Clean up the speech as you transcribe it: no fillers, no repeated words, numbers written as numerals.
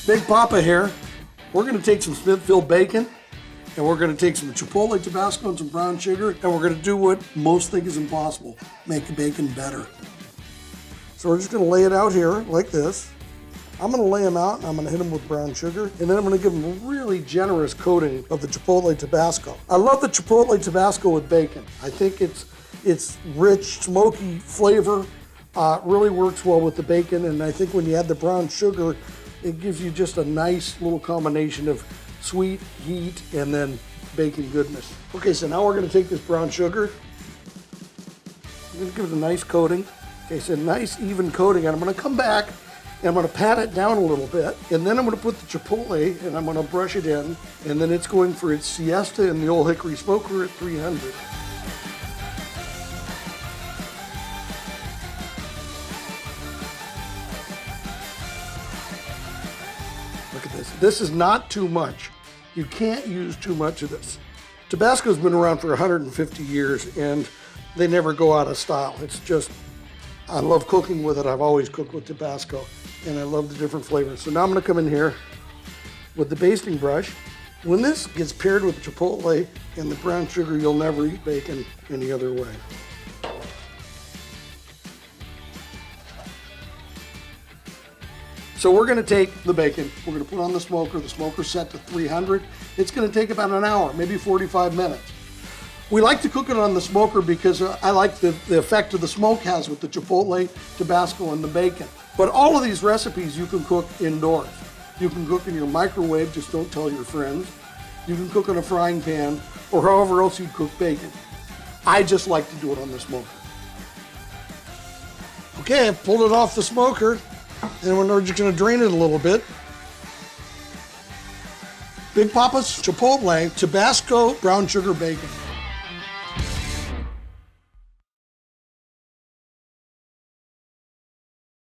Big Poppa here. We're gonna take some Smithfield bacon, and we're gonna take some Chipotle Tabasco and some brown sugar, and we're gonna do what most think is impossible, make the bacon better. So we're just gonna lay it out here like this. I'm gonna lay them out and I'm gonna hit them with brown sugar, and then I'm gonna give them a really generous coating of the Chipotle Tabasco. I love the Chipotle Tabasco with bacon. I think it's rich, smoky flavor, really works well with the bacon, and I think when you add the brown sugar, it gives you just a nice little combination of sweet, heat, and then bacon goodness. Okay, so now we're gonna take this brown sugar, I'm gonna give it a nice coating. Okay, so nice even coating, and I'm gonna come back and I'm gonna pat it down a little bit, and then I'm gonna put the Chipotle and I'm gonna brush it in, and then it's going for its siesta in the old hickory smoker at 300. Look at this. This is not too much. You can't use too much of this. Tabasco's been around for 150 years and they never go out of style. It's just, I love cooking with it. I've always cooked with Tabasco and I love the different flavors. So now I'm gonna come in here with the basting brush. When this gets paired with Chipotle and the brown sugar, you'll never eat bacon any other way. So we're gonna take the bacon, we're gonna put on the smoker's set to 300. It's gonna take about an hour, maybe 45 minutes. We like to cook it on the smoker because I like the effect of the smoke has with the Chipotle, Tabasco, and the bacon. But all of these recipes you can cook indoors. You can cook in your microwave, just don't tell your friends. You can cook in a frying pan, or however else you cook bacon. I just like to do it on the smoker. Okay, I pulled it off the smoker, and we're just gonna drain it a little bit. Big Poppa's Chipotle Tabasco brown sugar bacon.